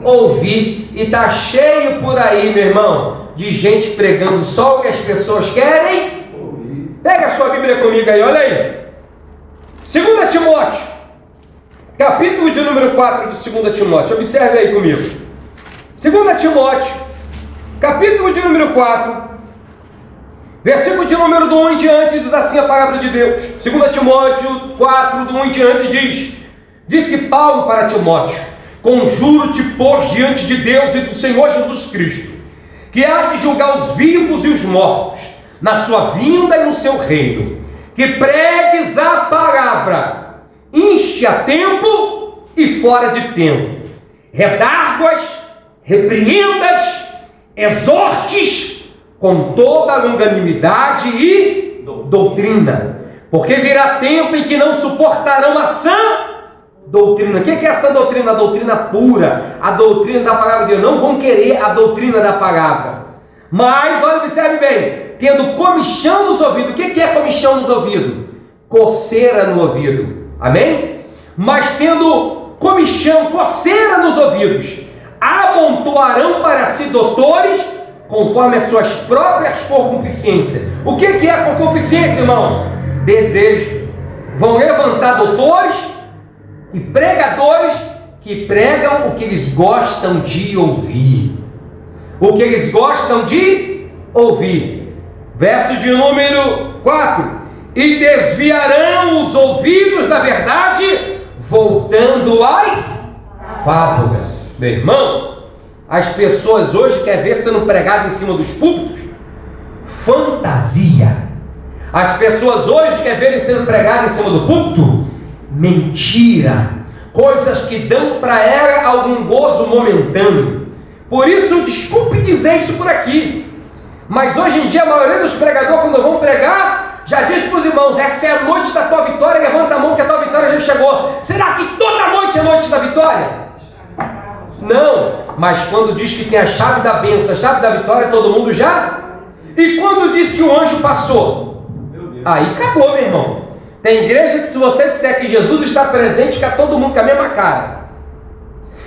Speaker 1: ouvir. E está cheio por aí, meu irmão, de gente pregando só o que as pessoas querem ouvir. Pega a sua Bíblia comigo aí, olha aí. 2 Timóteo, capítulo de número 4 de 2 Timóteo. Observe aí comigo. 2 Timóteo, capítulo de número 4, versículo de número do 1 em diante, diz assim a palavra de Deus. 2 Timóteo 4, do 1 em diante diz: Disse Paulo para Timóteo: Conjuro-te, pois, diante de Deus e do Senhor Jesus Cristo, que há de julgar os vivos e os mortos, na sua vinda e no seu reino, que pregues a palavra, inste a tempo e fora de tempo, redargue-as, repreendas, exortes com toda a longanimidade e doutrina, porque virá tempo em que não suportarão a sã doutrina. O que é essa doutrina? A doutrina pura, a doutrina da palavra de Deus. Não vão querer a doutrina da palavra. Mas, olha, observe bem, tendo comichão nos ouvidos. O que é comichão nos ouvidos? Coceira no ouvido. Amém? Mas tendo comichão, coceira nos ouvidos, amontoarão para si doutores conforme as suas próprias concupiscências. O que é a concupiscência, irmãos? Desejo. Vão levantar doutores e pregadores que pregam o que eles gostam de ouvir. O que eles gostam de ouvir. Verso de número 4: E desviarão os ouvidos da verdade, voltando às fábulas. Meu irmão, as pessoas hoje querem ver sendo pregado em cima dos púlpitos fantasia. As pessoas hoje querem ver sendo pregado em cima do púlpito mentira, coisas que dão para ela algum gozo momentâneo. Por isso, desculpe dizer isso por aqui, mas hoje em dia a maioria dos pregadores, quando vão pregar, já disse para os irmãos, essa é a noite da tua vitória, levanta a mão que a tua vitória já chegou. Será que toda noite é noite da vitória? Não, mas quando diz que tem a chave da bênção, a chave da vitória, todo mundo já? E quando diz que o anjo passou? Aí acabou, meu irmão. Tem igreja que se você disser que Jesus está presente, fica todo mundo com a mesma cara.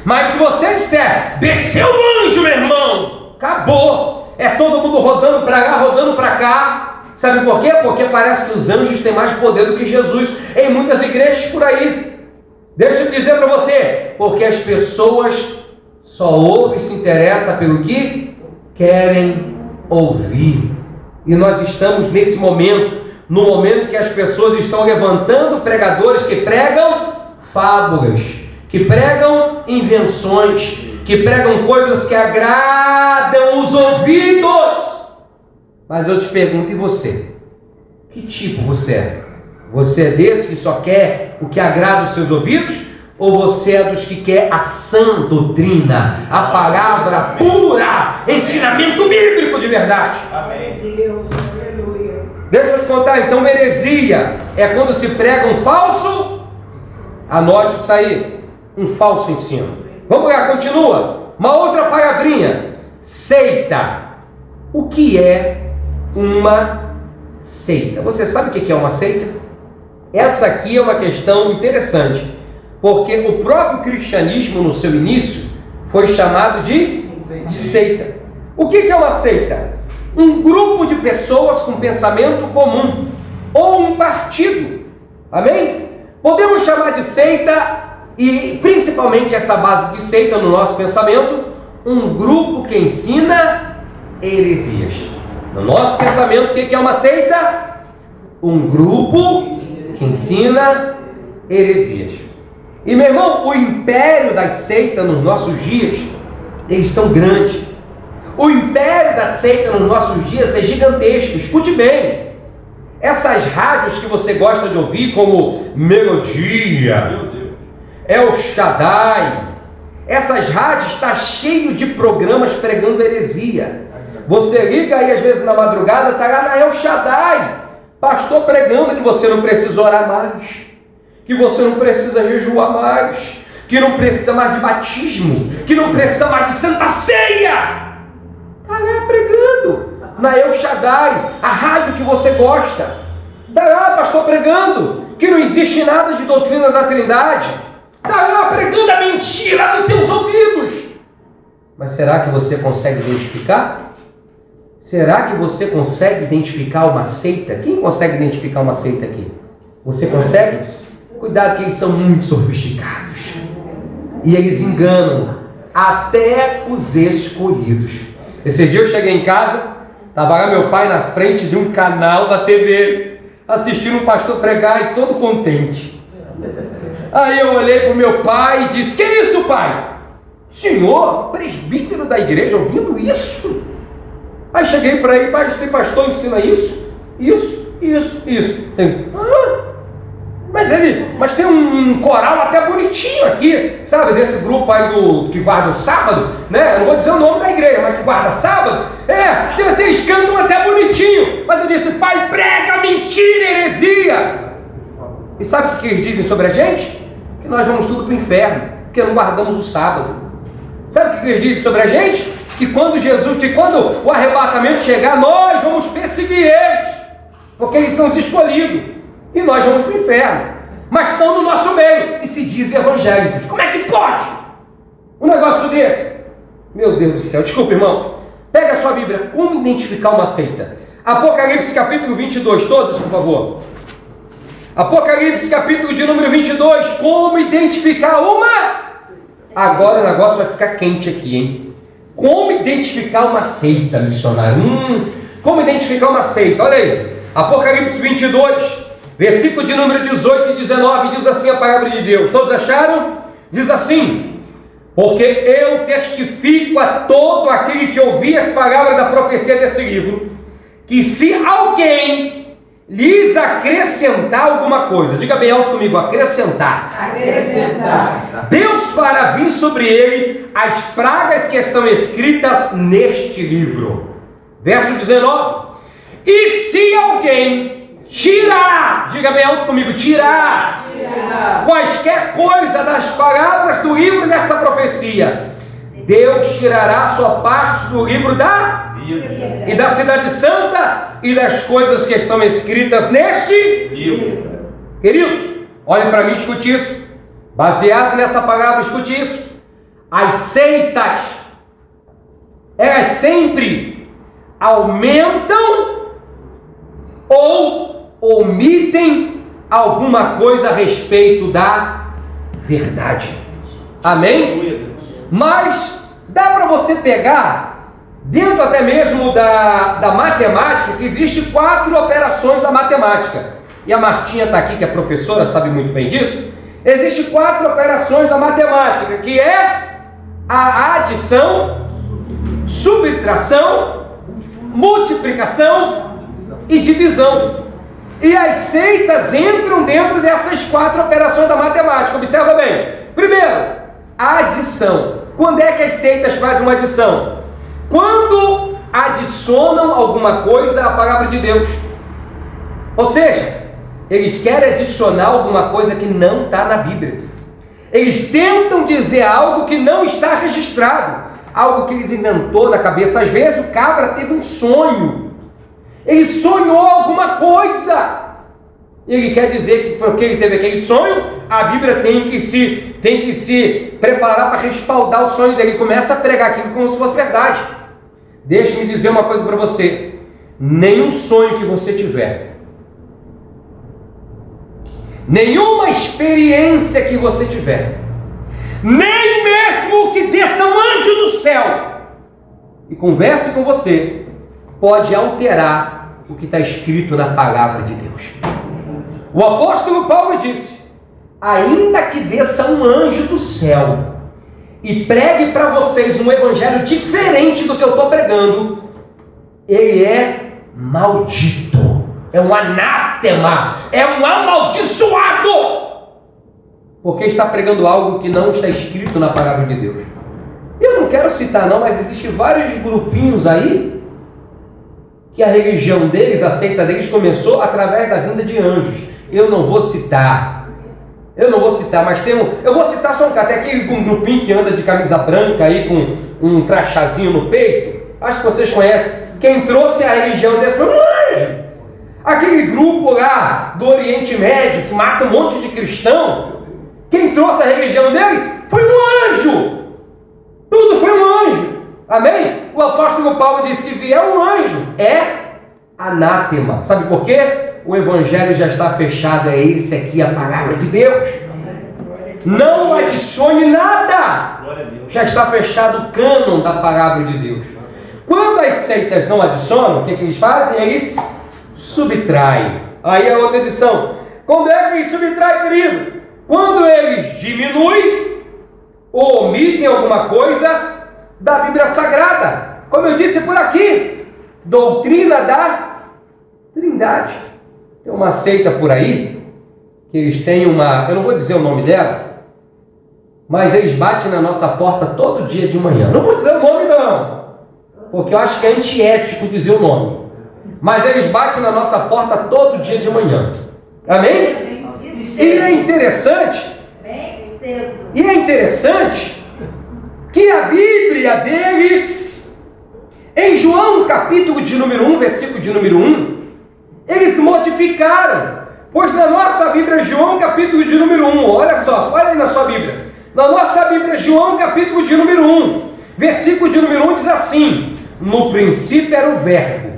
Speaker 1: Mas se você disser, desceu o anjo, meu irmão, acabou. É todo mundo rodando para lá, rodando para cá. Sabe por quê? Porque parece que os anjos têm mais poder do que Jesus em muitas igrejas por aí. Deixa eu dizer para você, porque as pessoas só ouvem e se interessam pelo que querem ouvir. E nós estamos nesse momento, no momento que as pessoas estão levantando pregadores que pregam fábulas, que pregam invenções, que pregam coisas que agradam os ouvidos. Mas eu te pergunto, e você? Que tipo você é? Você é desse que só quer o que agrada os seus ouvidos? Ou você é dos que quer a sã doutrina, a palavra pura, ensinamento bíblico de verdade?
Speaker 2: Amém.
Speaker 1: Deixa eu te contar, então, heresia é quando se prega um falso, anote isso aí, um falso ensino. Vamos lá, continua. Uma outra palavrinha, seita. O que é uma seita? Você sabe o que é uma seita? Essa aqui é uma questão interessante, porque o próprio cristianismo no seu início foi chamado de seita. O que é uma seita? Um grupo de pessoas com pensamento comum, ou um partido. Amém? Podemos chamar de seita, e principalmente essa base de seita no nosso pensamento, um grupo que ensina heresias. No nosso pensamento, o que é uma seita? Um grupo que ensina heresias. E meu irmão, o império das seitas nos nossos dias, eles são grandes. O império da seita nos nossos dias é gigantesco. Escute bem. Essas rádios que você gosta de ouvir, como Melodia, El Shaddai, essas rádios estão cheias de programas pregando heresia. Você liga aí às vezes na madrugada, está lá na El Shaddai, pastor pregando que você não precisa orar mais, que você não precisa jejuar mais, que não precisa mais de batismo, que não precisa mais de Santa Ceia. Está lá pregando na El Shaddai, a rádio que você gosta. Está lá pastor pregando que não existe nada de doutrina da Trindade. Está lá pregando a mentira nos teus ouvidos. Mas será que você consegue identificar? Será que você consegue identificar uma seita? Quem consegue identificar uma seita aqui? Você consegue? Cuidado que eles são muito sofisticados. E eles enganam até os escolhidos. Esse dia eu cheguei em casa, estava lá meu pai na frente de um canal da TV, assistindo um pastor pregar e todo contente. Aí eu olhei para o meu pai e disse, que isso, pai? Senhor, presbítero da igreja, ouvindo isso? Aí cheguei para ele, pai, esse pastor ensina isso. Mas tem um coral até bonitinho aqui, sabe, desse grupo aí que guarda o sábado, né? Eu não vou dizer o nome da igreja, mas que guarda sábado. Eles cantam até bonitinho. Mas eu disse, pai, prega mentira, heresia. E sabe o que eles dizem sobre a gente? Que nós vamos tudo para o inferno, porque não guardamos o sábado. Sabe o que eles dizem sobre a gente? Que quando o arrebatamento chegar, nós vamos perseguir eles, porque eles são os escolhidos, e nós vamos para o inferno. Mas estão no nosso meio e se dizem evangélicos. Como é que pode um negócio desse? Meu Deus do céu, desculpa, irmão. Pega a sua Bíblia, como identificar uma seita? Apocalipse capítulo 22, todos, por favor. Apocalipse capítulo de número 22, como identificar uma? Agora o negócio vai ficar quente aqui, hein? Como identificar uma seita, missionário? Como identificar uma seita? Olha aí, Apocalipse 22, versículo de número 18 e 19, diz assim a palavra de Deus. Todos acharam? Diz assim, porque eu testifico a todo aquele que ouvir as palavras da profecia desse livro, que se alguém lhes acrescentar alguma coisa, diga bem alto comigo, acrescentar. Deus fará vir sobre ele as pragas que estão escritas neste livro. Verso 19. E se alguém tirar, diga bem alto comigo, tirar quaisquer coisa das palavras do livro dessa profecia. Deus tirará a sua parte do livro e da cidade santa e das coisas que estão escritas neste livro. Queridos, olhem para mim, escute isso. Baseado nessa palavra, escute isso. As seitas, elas sempre aumentam ou omitem alguma coisa a respeito da verdade. Amém? Mas dá para você pegar, dentro até mesmo da matemática, que existe 4 operações da matemática. E a Martinha está aqui, que é professora, sabe muito bem disso. Existem 4 operações da matemática, que é a adição, subtração, multiplicação e divisão. E as seitas entram dentro dessas 4 operações da matemática. Observa bem. Primeiro, a adição. Quando é que as seitas fazem uma adição? Quando adicionam alguma coisa à palavra de Deus. Ou seja, eles querem adicionar alguma coisa que não está na Bíblia. Eles tentam dizer algo que não está registrado, algo que eles inventou na cabeça. Às vezes o cabra teve um sonho, ele sonhou alguma coisa, ele quer dizer que porque ele teve aquele sonho, a Bíblia tem que se preparar para respaldar o sonho dele. Ele começa a pregar aquilo como se fosse verdade. Deixe-me dizer uma coisa para você: nenhum sonho que você tiver, nenhuma experiência que você tiver, nem mesmo que desça um anjo do céu e converse com você, pode alterar o que está escrito na palavra de Deus. O apóstolo Paulo disse: ainda que desça um anjo do céu e pregue para vocês um evangelho diferente do que eu estou pregando, ele é maldito, é um anátema, é um amaldiçoado, porque está pregando algo que não está escrito na palavra de Deus. Eu não quero citar não, mas existem vários grupinhos aí que a religião deles, a seita deles, começou através da vinda de anjos. Eu não vou citar, mas eu vou citar só um cara, tem aquele grupinho que anda de camisa branca aí com um crachazinho no peito, acho que vocês conhecem. Quem trouxe a religião desse foi um anjo. Aquele grupo lá do Oriente Médio que mata um monte de cristão, quem trouxe a religião deles foi um anjo. Tudo foi um anjo. Amém? O apóstolo Paulo disse: se vier um anjo, é anátema. Sabe por quê? O evangelho já está fechado, é esse aqui, a palavra de Deus. Não adicione nada. Já está fechado o cânon da palavra de Deus. Quando as seitas não adicionam, o que eles fazem? Eles subtraem. Aí a outra edição. Quando é que eles subtraem, querido? Quando eles diminuem ou omitem alguma coisa da Bíblia Sagrada. Como eu disse por aqui, doutrina da Trindade. Tem uma seita por aí, que eles têm eu não vou dizer o nome dela, mas eles batem na nossa porta todo dia de manhã. Não vou dizer o nome não, porque eu acho que é antiético dizer o nome. Mas eles batem na nossa porta todo dia de manhã. Amém? E é interessante que a Bíblia deles, em João capítulo de número 1, versículo de número 1, eles modificaram. Pois na nossa Bíblia, João capítulo de número 1, olha só, olha aí na sua Bíblia. Na nossa Bíblia, João capítulo de número 1, versículo de número 1 diz assim: no princípio era o Verbo,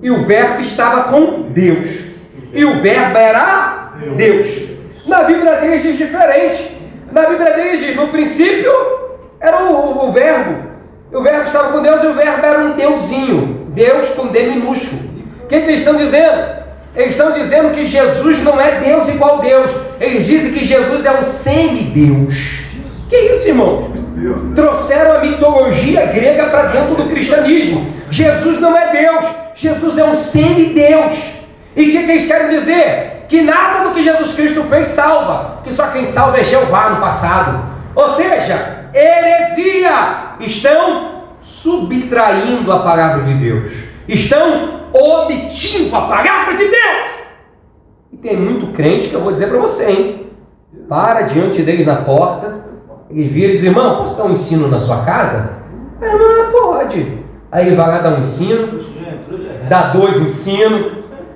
Speaker 1: e o Verbo estava com Deus, e o Verbo era Deus. Na Bíblia deles diz diferente. Na Bíblia deles diz: no princípio era o Verbo, o Verbo estava com Deus, e o Verbo era um deusinho, Deus com D minúsculo. O que eles estão dizendo? Eles estão dizendo que Jesus não é Deus igual Deus. Eles dizem que Jesus é um semideus. Que isso, irmão? Trouxeram a mitologia grega para dentro do cristianismo. Jesus não é Deus, Jesus é um semideus. E o que eles querem dizer? Que nada do que Jesus Cristo fez salva, que só quem salva é Jeová no passado. Ou seja, heresia. Estão subtraindo a palavra de Deus, estão omitindo a palavra de Deus. E tem muito crente que eu vou dizer para você, hein? Para diante deles na porta, ele vira e diz: irmão, posso dar um ensino na sua casa? Pode. Aí ele vai lá dar um ensino, dá 2 ensinos,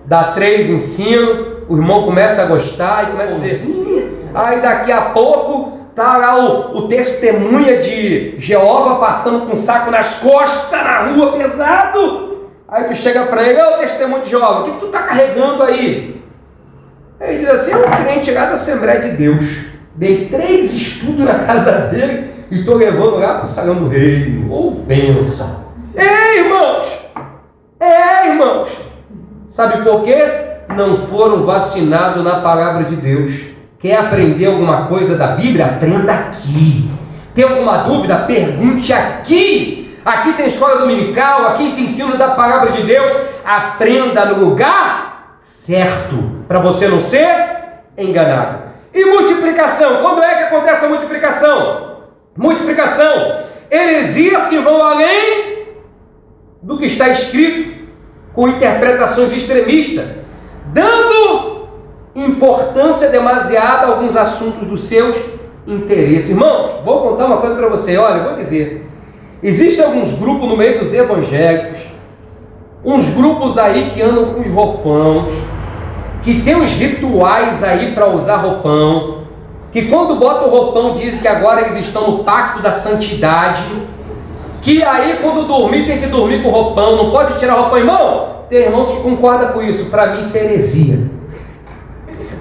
Speaker 1: dá 3 ensinos, o irmão começa a gostar e começa a dizer: aí daqui a pouco tá lá o testemunha de Jeová passando com um saco nas costas na rua pesado. Aí tu chega para ele: ô testemunho de Jeová, o que tu tá carregando aí? Aí ele diz assim: é um crente lá da Assembleia de Deus, dei 3 estudos na casa dele e estou levando lá para o salão do reino. Ou bênção. Irmãos, sabe por quê? Não foram vacinados na palavra de Deus. Quer aprender alguma coisa da Bíblia? Aprenda aqui. Tem alguma dúvida? Pergunte aqui. Aqui tem escola dominical, aqui tem ensino da palavra de Deus. Aprenda no lugar certo, para você não ser enganado. E multiplicação? Quando é que acontece a multiplicação? Heresias que vão além do que está escrito, com interpretações extremistas, dando importância demasiada a alguns assuntos dos seus interesses. Irmãos, vou contar uma coisa para você. Olha, eu vou dizer, existem alguns grupos no meio dos evangélicos, uns grupos aí que andam com os roupões, que tem uns rituais aí para usar roupão, que quando bota o roupão diz que agora eles estão no pacto da santidade, que aí quando dormir tem que dormir com roupão, não pode tirar roupão. Irmão, tem irmãos que concordam com isso. Para mim isso é heresia,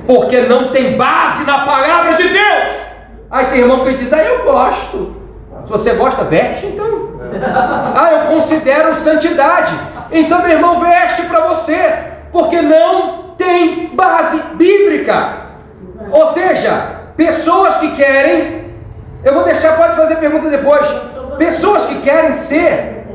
Speaker 1: porque não tem base na palavra de Deus. Aí tem irmão que diz: eu gosto. Se você gosta, veste então. Eu considero santidade. Então, meu irmão, veste para você, porque não tem base bíblica. Ou seja, pessoas que querem, eu vou deixar, pode fazer pergunta depois, pessoas que querem ser.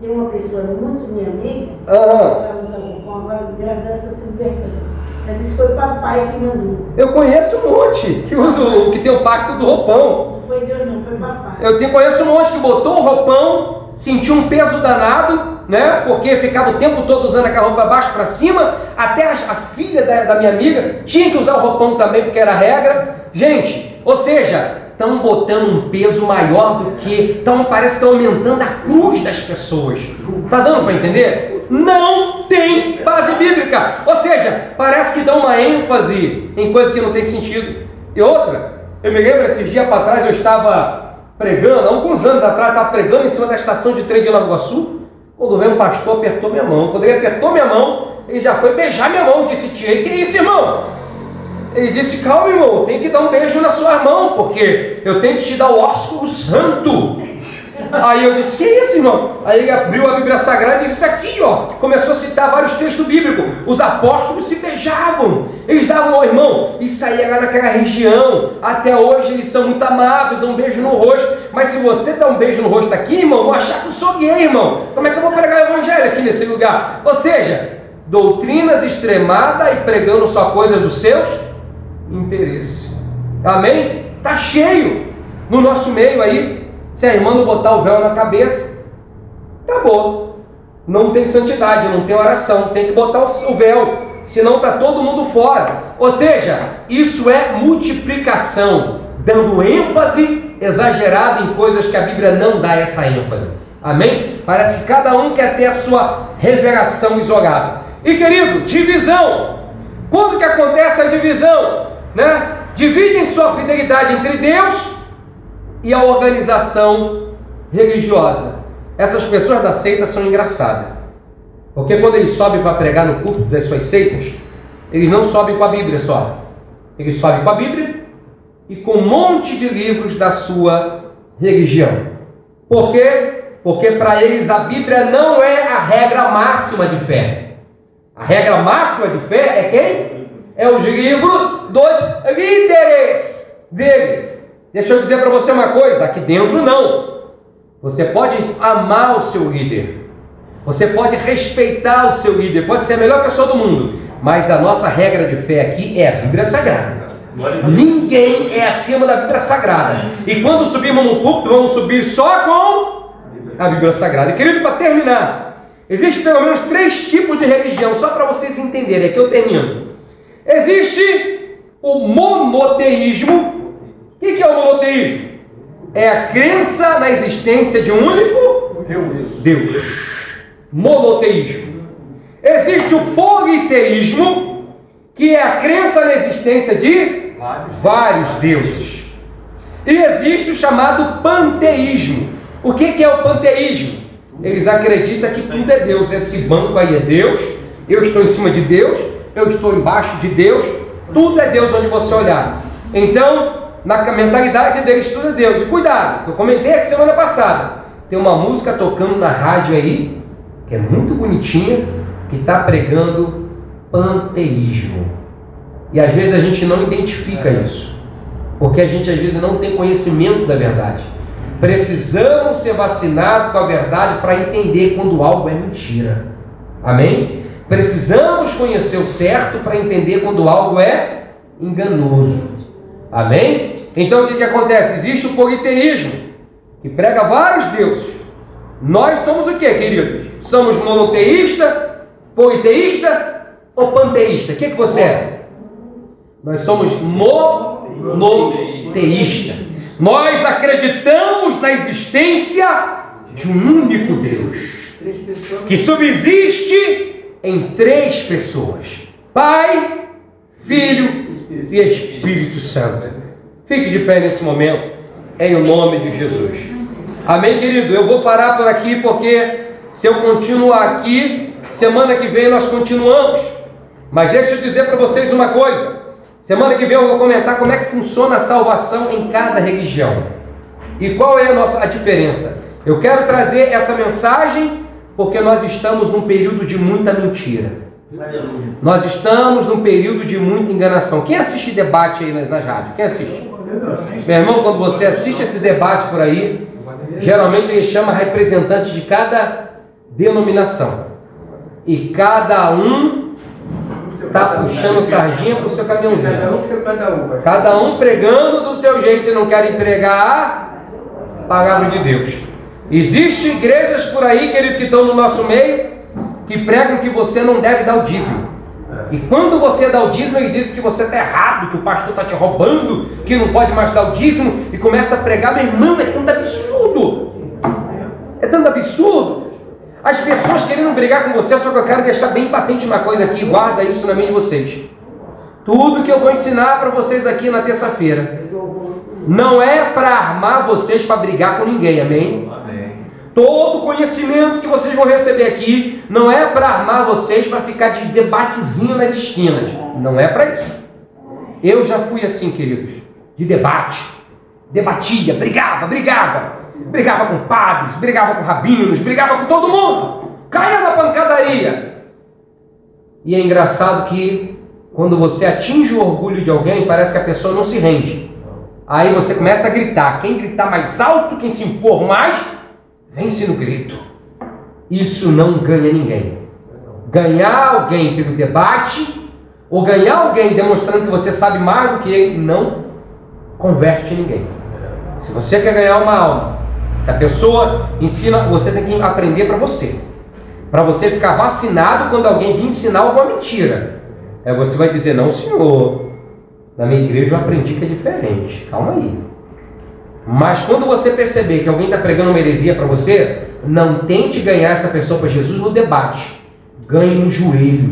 Speaker 3: Tem uma pessoa muito minha amiga, agora graças a Deus está se libertando. Ela disse que foi papai que mandou.
Speaker 1: Eu conheço um monte que usa, que tem o pacto do roupão.
Speaker 3: Não foi Deus não, foi papai.
Speaker 1: Conheço um monte que botou o roupão, sentiu um peso danado, né? Porque ficava o tempo todo usando aquela roupa baixo para cima. Até a filha da minha amiga tinha que usar o roupão também, porque era regra. Gente, ou seja, estão botando um peso maior do que... Então parece que estão aumentando a cruz das pessoas. Está dando para entender? Não tem base bíblica. Ou seja, parece que dão uma ênfase em coisas que não tem sentido. E outra, eu me lembro, esses dias para trás eu estava pregando, há alguns anos atrás, estava pregando em cima da estação de trem de Nova Iguaçu, quando veio um pastor, apertou minha mão. Quando ele apertou minha mão, ele já foi beijar minha mão. Disse: tia, que isso, irmão? Ele disse: calma, irmão, tem que dar um beijo na sua mão, porque eu tenho que te dar o ósculo santo. Aí eu disse: que isso, irmão? Aí ele abriu a Bíblia Sagrada e disse: aqui, ó. Começou a citar vários textos bíblicos. Os apóstolos se beijavam. Eles davam ao irmão. Isso aí era naquela região. Até hoje eles são muito amáveis, dão um beijo no rosto. Mas se você dá um beijo no rosto aqui, irmão, vão achar que eu sou gay, irmão. Como é que eu vou pregar o evangelho aqui nesse lugar? Ou seja, doutrinas extremadas e pregando só coisas dos seus interesses. Amém? Está cheio no nosso meio aí. Se a irmã não botar o véu na cabeça, acabou. Não tem santidade, não tem oração, tem que botar o véu, senão está todo mundo fora. Ou seja, isso é multiplicação, dando ênfase exagerada em coisas que a Bíblia não dá essa ênfase. Amém? Parece que cada um quer ter a sua revelação isolada. E querido, divisão. Quando que acontece a divisão? Né? Dividem sua fidelidade entre Deus e a organização religiosa. Essas pessoas da seita são engraçadas, porque quando eles sobem para pregar no culto das suas seitas, eles não sobem com a Bíblia só, eles sobem com a Bíblia e com um monte de livros da sua religião. Por quê? Porque para eles a Bíblia não é a regra máxima de fé. A regra máxima de fé é quem? É os livros dos líderes dele. Deixa eu dizer para você uma coisa, aqui dentro não. Você pode amar o seu líder, você pode respeitar o seu líder, pode ser a melhor pessoa do mundo, mas a nossa regra de fé aqui é a Bíblia Sagrada. Ninguém é acima da Bíblia Sagrada. E quando subimos no púlpito, vamos subir só com a Bíblia Sagrada. E querido, para terminar, existem pelo menos 3 tipos de religião, só para vocês entenderem, aqui eu termino. Existe o monoteísmo. O que é o monoteísmo? É a crença na existência de um único Deus. Monoteísmo. Existe o politeísmo, que é a crença na existência de vários deuses. E existe o chamado panteísmo. O que é o panteísmo? Eles acreditam que tudo é Deus. Esse banco aí é Deus, eu estou em cima de Deus, eu estou embaixo de Deus, tudo é Deus onde você olhar. Então, na mentalidade deles, tudo é Deus. E cuidado, eu comentei aqui semana passada, tem uma música tocando na rádio aí, que é muito bonitinha, que está pregando panteísmo. E às vezes a gente não identifica isso, porque a gente às vezes não tem conhecimento da verdade. Precisamos ser vacinados com a verdade para entender quando algo é mentira. Amém? Precisamos conhecer o certo para entender quando algo é enganoso. Amém? Então o que acontece? Existe o politeísmo, que prega vários deuses. Nós somos o que, queridos? Somos monoteísta, politeísta ou panteísta? O que você é? Nós somos monoteísta. Nós acreditamos na existência de um único Deus, que subsiste em 3 pessoas: Pai, Filho e Espírito Santo. Fique de pé nesse momento, em o nome de Jesus. Amém, querido? Eu vou parar por aqui, porque se eu continuar aqui, semana que vem nós continuamos. Mas deixa eu dizer para vocês uma coisa. Semana que vem eu vou comentar como é que funciona a salvação em cada religião. E qual é a diferença. Eu quero trazer essa mensagem porque nós estamos num período de muita mentira. Nós estamos num período de muita enganação. Quem assiste debate aí nas rádios? Quem assiste? Meu irmão, quando você assiste esse debate por aí, geralmente ele chama representantes de cada denominação. E cada um está puxando sardinha para o seu caminhãozinho. Cada um pregando do seu jeito e não querem pregar a palavra de Deus. Existem igrejas por aí, querido, que estão no nosso meio, que pregam que você não deve dar o dízimo. E quando você dá o dízimo, ele diz que você está errado, que o pastor está te roubando, que não pode mais dar o dízimo, e começa a pregar. Meu irmão, é tanto absurdo. É tanto absurdo. As pessoas querendo brigar com você, só que eu quero deixar bem patente uma coisa aqui, guarda isso na mente de vocês. Tudo que eu vou ensinar para vocês aqui na terça-feira não é para armar vocês para brigar com ninguém, amém? Todo conhecimento que vocês vão receber aqui não é para armar vocês para ficar de debatezinho nas esquinas. Não é para isso. Eu já fui assim, queridos, de debate. Debatia, brigava com padres, brigava com rabinos, brigava com todo mundo. Caia na pancadaria. E é engraçado que quando você atinge o orgulho de alguém, parece que a pessoa não se rende. Aí você começa a gritar. Quem gritar mais alto, quem se impor mais, vence no grito. Isso não ganha ninguém. Ganhar alguém pelo debate, ou ganhar alguém demonstrando que você sabe mais do que ele, não converte ninguém. Se você quer ganhar uma alma, se a pessoa ensina, você tem que aprender para você. Para você ficar vacinado quando alguém vir ensinar alguma mentira. Aí você vai dizer, não senhor, na minha igreja eu aprendi que é diferente. Calma aí. Mas quando você perceber que alguém está pregando uma heresia para você, não tente ganhar essa pessoa para Jesus no debate. Ganhe no joelho,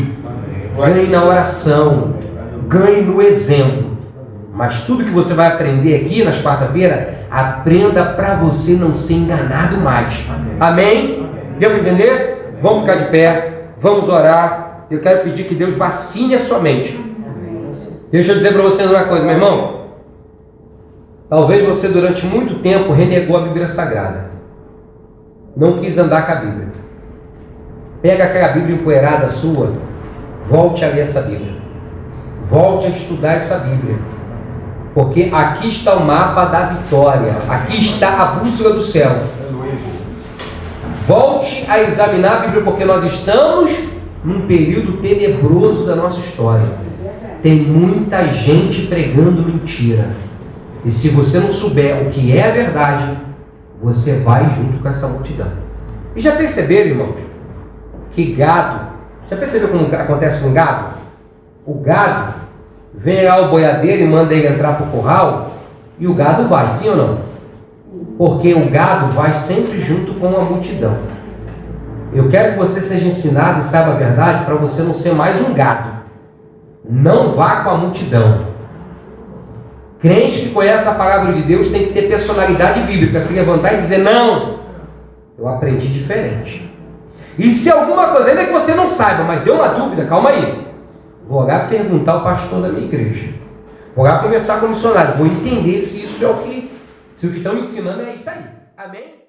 Speaker 1: ganhe na oração, ganhe no exemplo. Mas tudo que você vai aprender aqui nas quarta-feiras, aprenda para você não ser enganado mais. Amém? Deu para entender? Vamos ficar de pé, vamos orar. Eu quero pedir que Deus vacine a sua mente. Deixa eu dizer para vocês uma coisa, meu irmão. Talvez você durante muito tempo renegou a Bíblia Sagrada. Não quis andar com a Bíblia. Pega aquela Bíblia empoeirada sua, volte a ler essa Bíblia. Volte a estudar essa Bíblia. Porque aqui está o mapa da vitória. Aqui está a bússola do céu. Volte a examinar a Bíblia, porque nós estamos num período tenebroso da nossa história. Tem muita gente pregando mentira. E se você não souber o que é a verdade, você vai junto com essa multidão. E já perceberam, irmãos, que gado... Já percebeu como acontece com gado? O gado, vem lá o boiadeiro e manda ele entrar para o curral, e o gado vai, sim ou não? Porque o gado vai sempre junto com a multidão. Eu quero que você seja ensinado e saiba a verdade para você não ser mais um gado. Não vá com a multidão. Crente que conhece a palavra de Deus tem que ter personalidade bíblica, se levantar e dizer, não, eu aprendi diferente. E se alguma coisa, ainda que você não saiba, mas deu uma dúvida, calma aí. Vou lá perguntar ao pastor da minha igreja. Vou lá conversar com o missionário. Vou entender se isso é o que estão me ensinando, é isso aí. Amém?